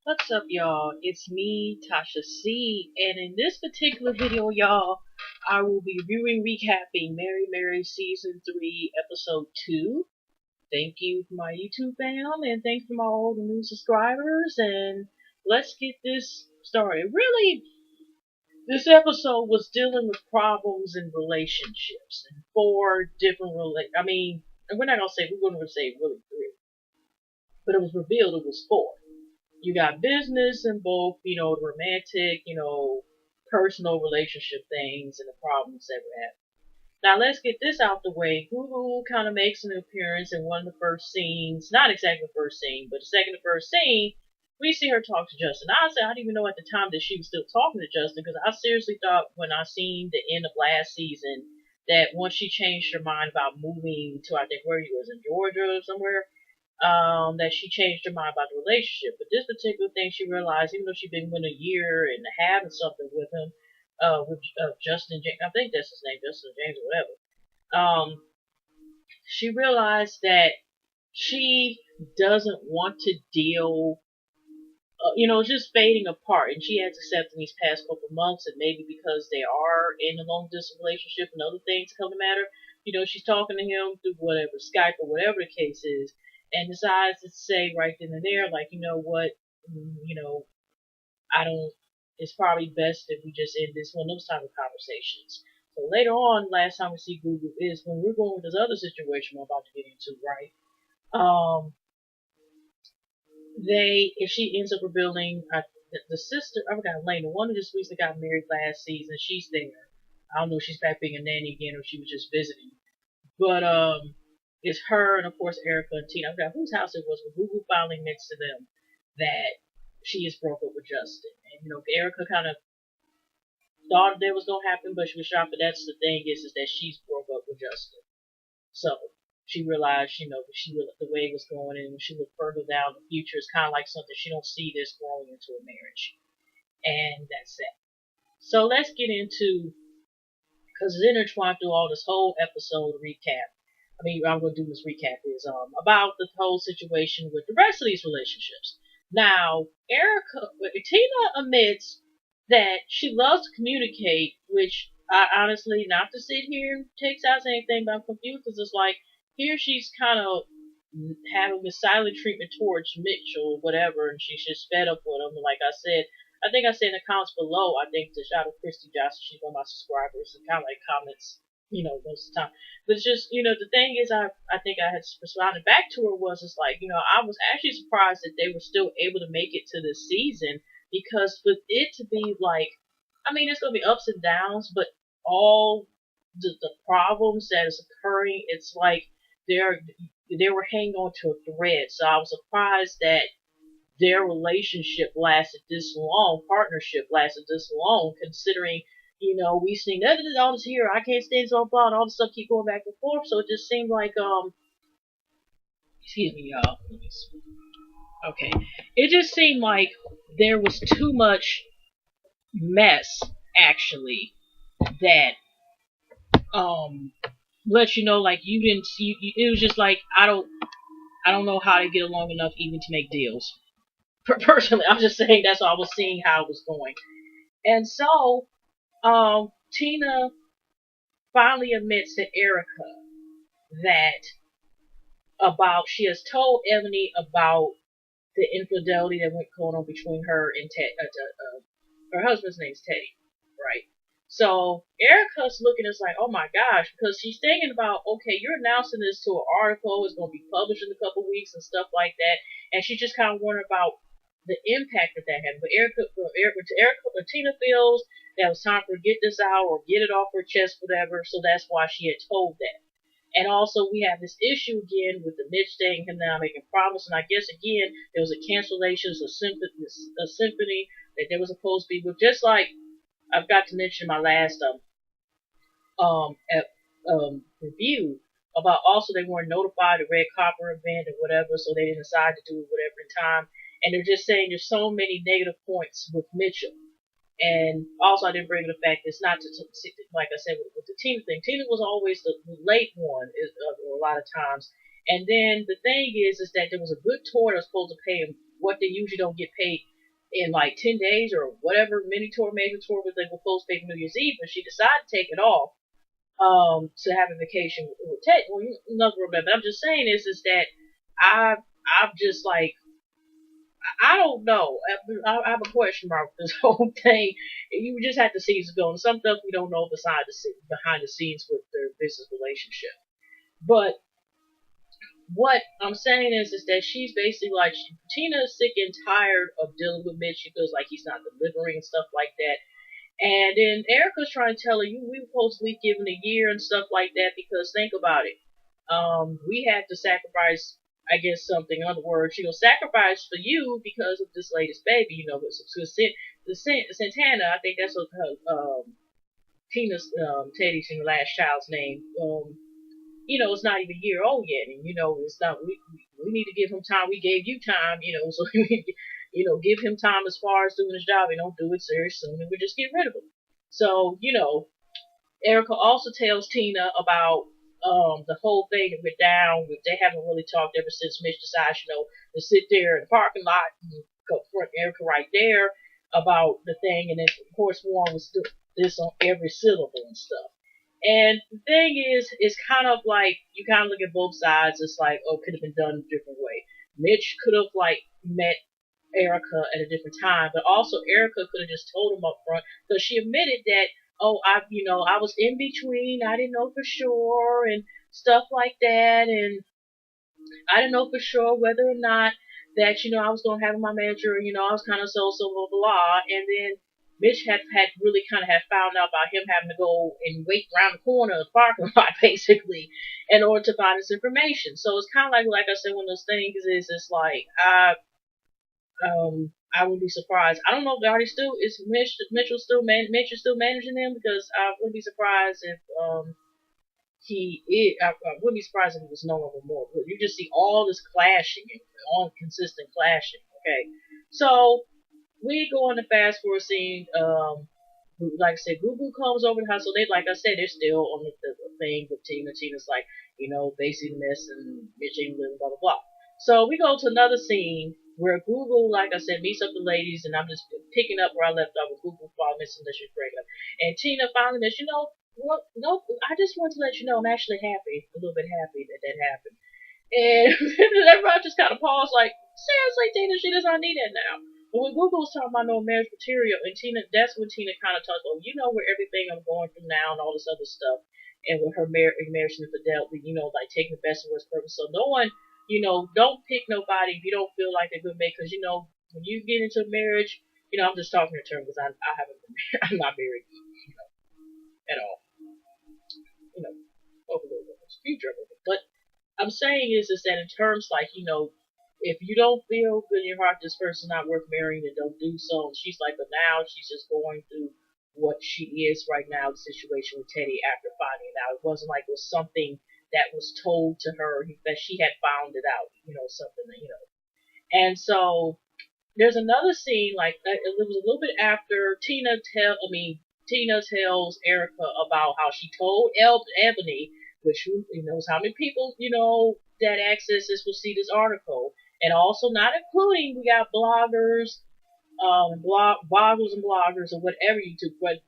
What's up, y'all? It's me, Tasha C, and in this particular video, y'all, I will be reviewing, recapping Mary Mary Season 3, Episode 2. Thank you for my YouTube fam, and thanks for all the new subscribers, and let's get this started. Really, this episode was dealing with problems in relationships, and four different, we're not gonna say, we're gonna say really three, but it was revealed it was four. You got business and both, the romantic, personal relationship things and the problems that we're having. Now let's get this out the way. Google kind of makes an appearance in one of the first scenes, not exactly the first scene, but the second to first scene. We see her talk to Justin. Honestly, I didn't even know at the time that she was still talking to Justin because I seriously thought when I seen the end of last season that once she changed her mind about moving to, I think where he was, in Georgia or somewhere, that she changed her mind about the relationship. But this particular thing, she realized, even though she'd been with a year and a half and something with him, with Justin James, I think that's his name, Justin James or whatever. She realized that she doesn't want to deal, just fading apart. And she has accepted these past couple months, and maybe because they are in a long distance relationship and other things come to matter, she's talking to him through whatever Skype or whatever the case is, and decides to say right then and there, like, you know what, I don't. It's probably best if we just end this one of those type of conversations. So later on, last time we see Google is when we're going with this other situation I'm about to get into, right? Um, if she ends up revealing the sister, I forgot her name, the one who just recently got married last season, she's there. I don't know if she's back being a nanny again or she was just visiting. But it's her and of course Erica and Tina. I forgot whose house it was, but Google finally admits to them that she is broke up with Justin. And Erica kind of thought that was gonna happen, but she was shocked. But that's the thing is that she's broke up with Justin. So she realized, the way it was going, and when she looked further down the future, it's kind of like something she don't see this growing into a marriage, and that's it. So let's get into, because it's intertwined through all this whole episode recap. I'm going to do this recap is about the whole situation with the rest of these relationships. Now, Tina admits that she loves to communicate, which I honestly, not to sit here and take sides or anything, but I'm confused because it's like here she's kind of having the silent treatment towards Mitchell or whatever, and she's just fed up with him. And like I said, I think I said in the comments below, I think to shout out Christy Johnson, she's one of my subscribers, and kind of like comments, most of the time. But it's just, the thing is, I think I had responded back to her was, it's like, I was actually surprised that they were still able to make it to this season because for it to be like, it's going to be ups and downs, but all the problems that is occurring, it's like they're they were hanging on to a thread. So I was surprised that their relationship lasted this long, partnership lasted this long, considering, we've seen all this here, I can't stand so far, and all this stuff keep going back and forth. So it just seemed like, excuse me, y'all. Okay. It just seemed like there was too much mess, actually, that, let you know, like, you didn't see, it was just like, I don't know how to get along enough even to make deals. Personally, I'm just saying that's all I was seeing how it was going. And so, Tina finally admits to Erica that she has told Ebony about the infidelity that went going on between her and her husband's name's Teddy, right? So Erica's looking at like, oh my gosh, because she's thinking about, okay, you're announcing this to an article, it's going to be published in a couple weeks and stuff like that, and she's just kind of wondering about the impact that had. But Tina feels that it was time for her to get this out or get it off her chest, whatever. So that's why she had told that. And also, we have this issue again with the Mitch thing, him now making problems. And I guess again, there was a cancellation, a symphony that there was supposed to be. But just like I've got to mention my last um, review about, also they weren't notified the red copper event or whatever, so they didn't decide to do whatever in time. And they're just saying there's so many negative points with Mitchell. And also, I didn't bring the fact it's not to, like I said with the Tina thing. Tina was always the late one a lot of times. And then the thing is that there was a good tour that was supposed to pay him what they usually don't get paid. in like 10 days or whatever mini tour, major tour was they were supposed to take New Year's Eve, and she decided to take it off to have a vacation with Ted. Well, nothing wrong with that, but I'm just saying is that I'm just like, I don't know. I have a question mark with this whole thing. You just have to see what's going. Some stuff we don't know behind the scenes with their business relationship. But what I'm saying is that she's basically like Tina is sick and tired of dealing with Mitch. She feels like he's not delivering and stuff like that. And then Erica's trying to tell her, you we were supposed to be given a year and stuff like that because think about it. We had to sacrifice, I guess, something. In other words, sacrifice for you because of this latest baby. Santana, I think that's what Tina's Teddy's last child's name. It's not even a year old yet, and it's not. We need to give him time. We gave you time, so give him time as far as doing his job, and don't do it very soon, and we just get rid of him. So, Erica also tells Tina about the whole thing that went down. They haven't really talked ever since Mitch decided, to sit there in the parking lot and confront Erica right there about the thing, and then of course Warren was doing this on every syllable and stuff. And the thing is, it's kind of like you kind of look at both sides. It's like, oh, could have been done a different way. Mitch could have like met Erica at a different time, but also Erica could have just told him up front because she admitted that, oh, I was in between. I didn't know for sure and stuff like that, and I didn't know for sure whether or not that I was going to have my manager. I was kind of so blah blah, and then Mitch had really kind of had found out about him having to go and wait around the corner of the parking lot basically in order to find this information. So it's kind of like I said, one of those things is it's like I wouldn't be surprised. I don't know if Artie still is Mitch is still managing them because I wouldn't be surprised if he is. I wouldn't be surprised if he was no longer more. But you just see all this clashing, all consistent clashing. Okay, so we go on the fast forward scene. Like I said, Goo Goo comes over the house. So like I said, they're still on the thing with Tina. Tina's like, basically mess and Mitch ain't living, blah blah blah. So we go to another scene where Google, like I said, meets up the ladies, and I'm just picking up where I left off with Google finally missing that she's pregnant. And Tina finally admits, what? No, I just want to let you know I'm actually happy, a little bit happy that happened. And everybody just kind of paused, like, seriously, Tina, she does not need that now. But when Google was talking about no marriage material, and Tina, that's when Tina kind of talked, oh, where everything I'm going through now and all this other stuff, and with her marriage and infidelity, like taking the best and worst purpose. So no one, don't pick nobody if you don't feel like they're good mate, because when you get into marriage, I'm just talking in terms because I haven't been, I'm not married, at all, over the future of it. But I'm saying is that in terms like, if you don't feel good in your heart this person's not worth marrying, then don't do so. And she's like, but now she's just going through what she is right now, the situation with Teddy after finding it out. It wasn't like it was something that was told to her that she had found it out, something that. And so there's another scene like it was a little bit after Tina tells Erica about how she told Ebony, which who knows how many people that access this will see this article, and also not including we got bloggers, bloggers and bloggers or whatever you do, but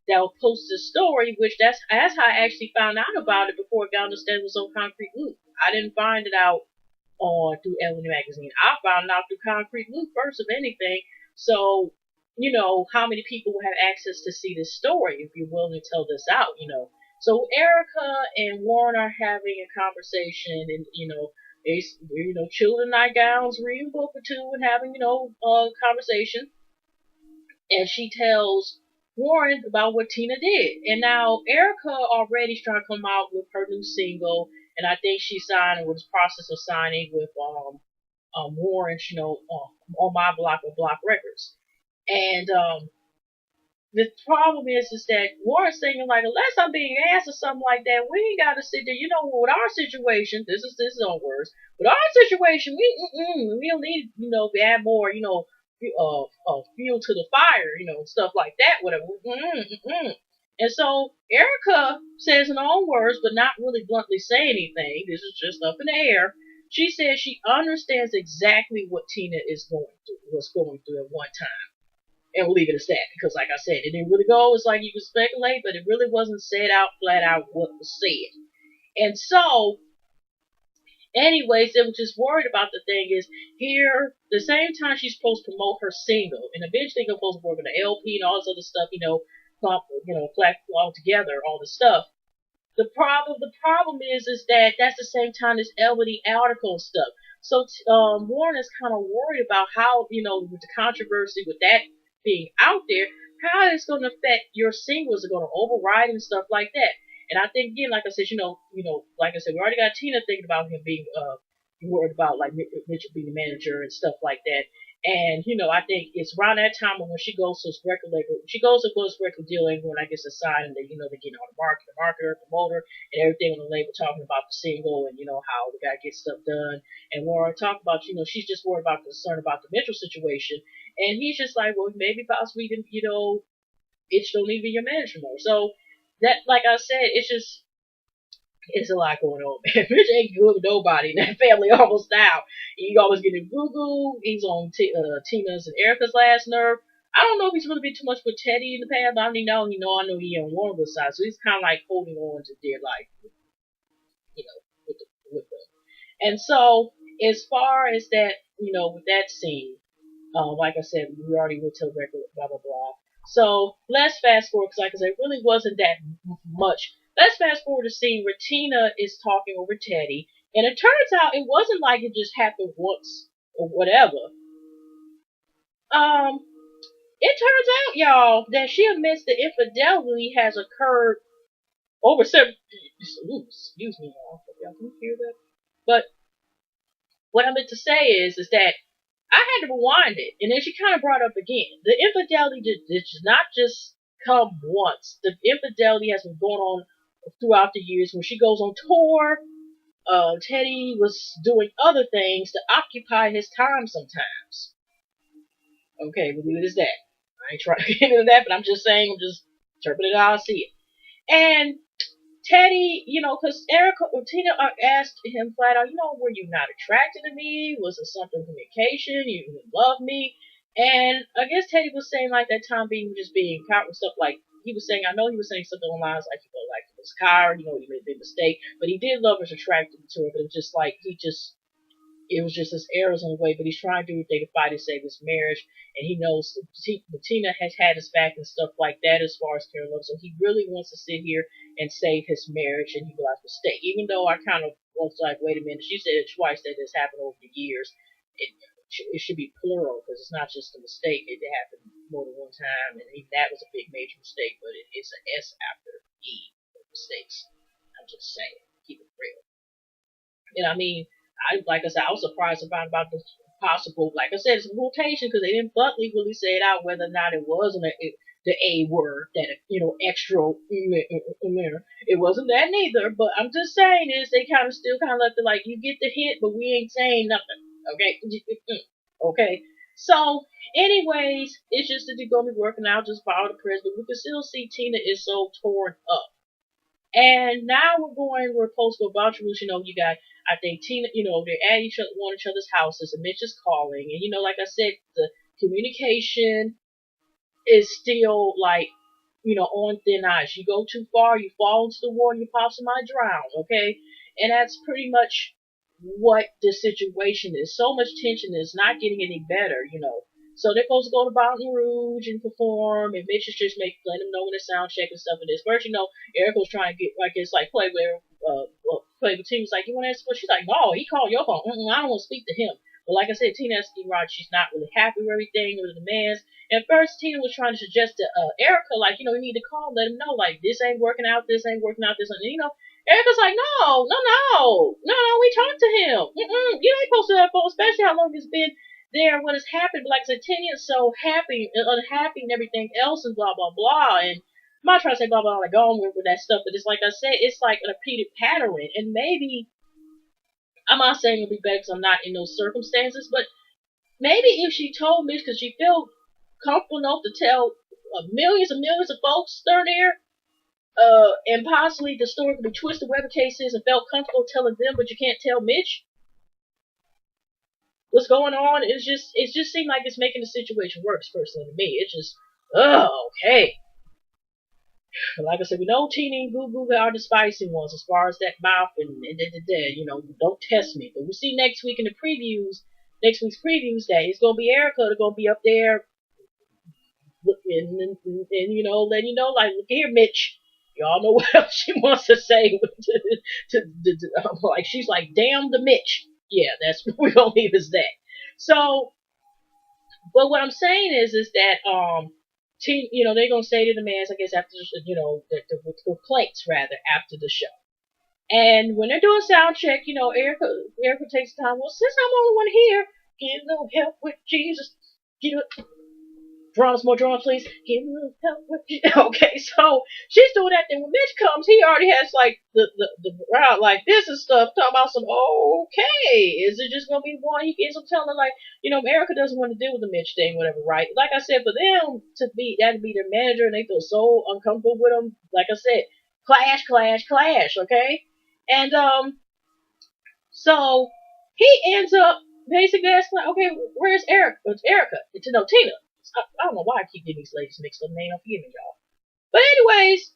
that will post this story, which that's how I actually found out about it before it got on the stand was on Concrete Loop. I didn't find it out on through Ebony magazine. I found it out through Concrete Loop first of anything. So how many people will have access to see this story if you're willing to tell this out. So Erica and Warren are having a conversation, and they chilling in nightgowns, reading a book or two, and having a conversation. And she tells Warren about what Tina did, and now Erica already is trying to come out with her new single, and I think she signed or was in the process of signing with Warren, on My Block or Block Records. And the problem is that Warren's thinking like, unless I'm being asked or something like that, we ain't got to sit there. With our situation, this is own words. With our situation, we don't need to add more fuel to the fire, stuff like that, whatever. And so Erica says in her own words, but not really bluntly say anything. This is just up in the air. She said she understands exactly what Tina was going through at one time. And we'll leave it as that because, like I said, it didn't really go. It's like you could speculate, but it really wasn't said out flat out what was said. And so, anyways, they were just worried about the thing is here, the same time she's supposed to promote her single, and eventually they're supposed to work on the LP and all this other stuff, collect all together, all the stuff. The problem is that that's the same time this Elodie article stuff. So Warren is kind of worried about how with the controversy with that being out there, how it's going to affect your singles, are going to override and stuff like that. And I think again, like I said, like I said, we already got Tina thinking about him being worried about like Mitchell being the manager and stuff like that. And I think it's around that time when she goes to his record label, she goes to his record deal, and when I guess a sign, and they they're getting on the market, the marketer, promoter, and everything on the label talking about the single and how we gotta get stuff done. And Laura talked about she's just worried about concerned about the Mitchell situation, and he's just like, well, maybe possibly it don't even be your manager more. So that, like I said, it's a lot going on, man. Mitch ain't good with nobody. That family almost now. He always getting boo-goo. He's on Tina's and Erica's last nerve. I don't know if he's really been too much with Teddy in the past, but I know he on Warren's side, so he's kind of like holding on to their life, with them. And so, as far as that, with that scene, like I said, we already went to the record, blah blah blah. So let's fast forward, because like I said, it really wasn't that much. Let's fast forward to scene where Tina is talking over Teddy, and it turns out it wasn't like it just happened once or whatever. It turns out, y'all, that she admits the infidelity has occurred over several. Excuse me, y'all. Y'all can hear that. But what I meant to say is that I had to rewind it, and then she kind of brought up again. The infidelity did not just come once. The infidelity has been going on throughout the years. When she goes on tour, Teddy was doing other things to occupy his time sometimes. Okay, we'll leave it as that. I ain't trying to get into that, but I'm just saying, I'm just interpreting how I see it. And Teddy, because Tina asked him flat out, were you not attracted to me? Was it something communication? You didn't love me? And I guess Teddy was saying like that time being just being caught with stuff like he was saying. I know he was saying something along the lines like like he was tired, he made a big mistake, but he did love her, attracted to her. But it was just like it was just his errors in a way, but he's trying to do everything to fight to save his marriage, and he knows Tina has had his back and stuff like that as far as Karen Love, so he really wants to sit here and save his marriage, and he realized mistake. Even though I kind of was like, wait a minute, she said it twice that this happened over the years. It should be plural because it's not just a mistake. It happened more than one time, and even that was a big major mistake, but it's an S after E for mistakes. I'm just saying, keep it real. And I mean, like I said, I was surprised about the possible, like I said, it's a rotation because they didn't bluntly really say it out whether or not it was the A word that extra. It wasn't that neither. But I'm just saying is they kind of still kind of left it like you get the hint, but we ain't saying nothing. Okay, okay. So, anyways, it's just that they're gonna be working out, just follow the prayers, but we can still see Tina is so torn up. And now we're supposed to go about you got, I think Tina, they're at one of each other's houses, and Mitch is calling, and like I said, the communication is still like, on thin ice. You go too far, you fall into the water, you possibly might drown, okay? And that's pretty much what the situation is. So much tension is not getting any better. So they're supposed to go to Baton Rouge and perform, and Mitch is just letting them know when the sound check and stuff. And this first, Erica was trying to get, I guess, like play with Tina. Was like, you want to ask what? She's like, no, he called your phone. I don't want to speak to him. But like I said, Tina has to get right. She's not really happy with everything, with the demands. And first, Tina was trying to suggest to Erica, like, you need to call, let him know, like, this ain't working out, this ain't working out, this, and Erica's like, no, we talked to him. You ain't supposed to have phone, especially how long it's been there, what has happened. But like I said, Tina's so happy, unhappy, and everything else, and blah blah blah. And I'm not trying to say blah blah, like go on with that stuff, but it's like I said, it's like a repeated pattern. And maybe I'm not saying it'll be better because I'm not in those circumstances, but maybe if she told me, because she felt comfortable enough to tell millions and millions of folks there, and possibly the story could be twisted, whatever the case is, and felt comfortable telling them, but you can't tell Mitch. what's going on. It just seemed like it's making the situation worse. Personally, to me, it's just, oh, okay. Like I said, we know Tina and Goo Goo are the spicy ones as far as that mouth don't test me. But we see next week in the previews, next week's previews that it's gonna be Erica. They're gonna be up there looking and letting you know, like, look here, Mitch. Y'all know what else she wants to say. Like, she's like, damn the Mitch. Yeah, that's we're gonna leave as that. So, but what I'm saying is that they're gonna say to the man, I guess after the complaints rather after the show. And when they're doing sound check, Erica takes time. Well, since I'm the only one here, get a little help with Jesus. Get a drums, more drums, please. Get a little help with Jesus. Okay, so she's doing that. Then when Mitch comes, he already has like the route like this and stuff. Talking about some okay. Is it just gonna be one? He ends up telling her like, Erica doesn't want to deal with the Mitch thing, whatever, right? Like I said, for them to be their manager, and they feel so uncomfortable with him. Like I said, clash, clash, clash. Okay. And so he ends up basically asking, like, okay, where's Erica? It's Erica. It's Tina. I don't know why I keep getting these ladies mixed up. Name, forgive me, y'all. But anyways,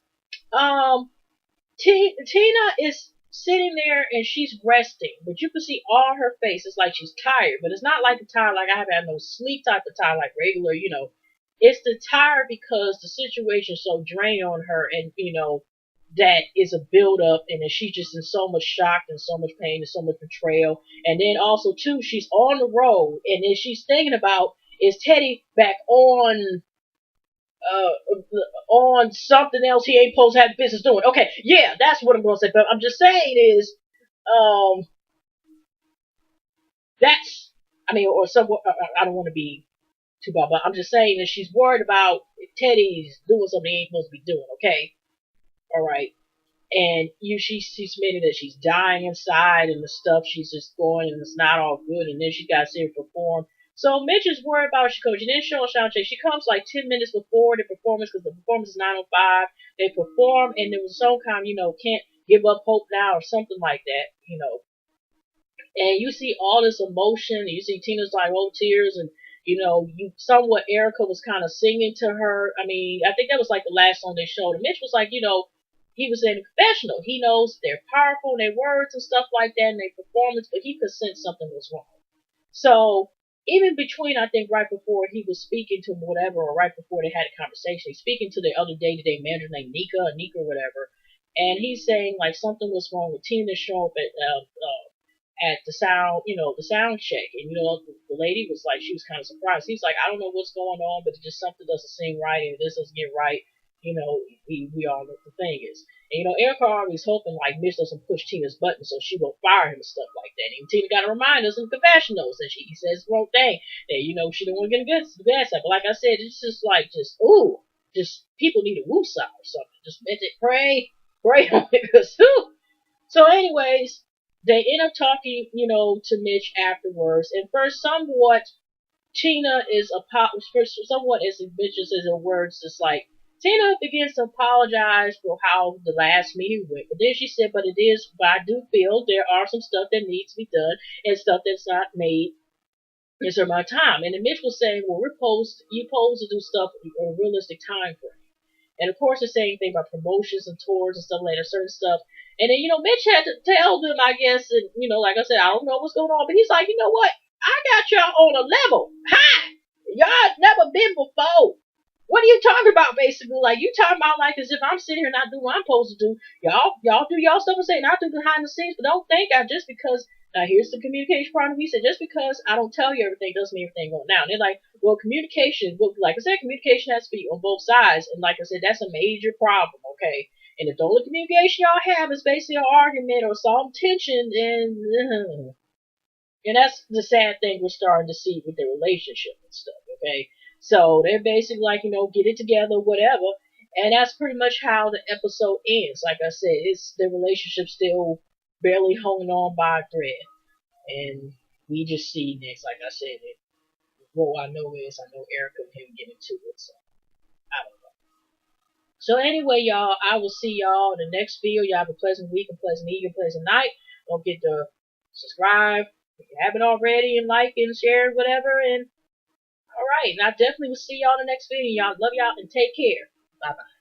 Tina is sitting there and she's resting, but you can see all her face. It's like she's tired, but it's not like the tired like I have had no sleep type of tired like regular. It's the tired because the situation's so draining on her, and that is a build up, and then she's just in so much shock and so much pain and so much betrayal. And then also too, she's on the road, and then she's thinking about, is Teddy back on something else he ain't supposed to have business doing? Okay, yeah, that's what I'm gonna say. But I'm just saying is, that's, I mean, or somewhat. I don't want to be too bad, but I'm just saying that she's worried about if Teddy's doing something he ain't supposed to be doing. Okay, all right. And she's admitted that she's dying inside and the stuff, she's just going and it's not all good, and then she got to perform. So Mitch is worried about she coach. She didn't show a sound check. She comes like 10 minutes before the performance because the performance is 9:05. They perform and there was some kind, can't give up hope now or something like that. And you see all this emotion, and you see Tina's like old tears, and you somewhat Erica was kind of singing to her. I mean, I think that was like the last song they showed. And Mitch was like, he was in a confessional. He knows they're powerful in their words and stuff like that, and their performance, but he could sense something was wrong. So even between, I think right before he was speaking to whatever, or right before they had a conversation, he's speaking to the other day-to-day manager named Nika or whatever, and he's saying like something was wrong with Tina showing up at the sound check. And the lady was like, she was kind of surprised. He's like, I don't know what's going on, but just something doesn't seem right, and this doesn't get right. We all know what the thing is. And Erica always hoping like Mitch doesn't push Tina's button so she won't fire him and stuff like that. And Tina got to remind us in confessionals that he says the wrong thing, that she don't want to get the bad side. But like I said, it's just like just people need a woosah or something. Just pray on it, because so anyways, they end up talking, to Mitch afterwards. And first, somewhat, Tina is somewhat as ambitious as her words. Just like Tina begins to apologize for how the last meeting went, but then she said, "But I do feel there are some stuff that needs to be done and stuff that's not made in my time." And then Mitch was saying, "Well, you're supposed to do stuff in a realistic time frame." And of course, the same thing about promotions and tours and stuff like that, certain stuff. And then, Mitch had to tell them, I guess, and, like I said, I don't know what's going on, but he's like, you know what? I got y'all on a level high. Y'all never been before. What are you talking about, basically? Like, you talking about like as if I'm sitting here not doing what I'm supposed to do. Y'all do y'all stuff and say, not do behind the scenes, but don't think just because, now here's the communication problem. He said, just because I don't tell you everything doesn't mean everything going down. They're like, well, communication, like I said, communication has to be on both sides. And like I said, that's a major problem, okay? And if the only communication y'all have is basically an argument or some tension, then and that's the sad thing we're starting to see with their relationship and stuff, okay? So they're basically like, get it together, whatever. And that's pretty much how the episode ends. Like I said, it's the relationship still barely holding on by a thread. And we just see next, like I said, what I know Erica and him get into it. So I don't know. So anyway, y'all, I will see y'all in the next video. Y'all have a pleasant week, a pleasant evening, a pleasant night. Don't forget to subscribe, If you haven't already, and like and share whatever, and alright, and I definitely will see y'all in the next video. Y'all love y'all and take care. Bye bye.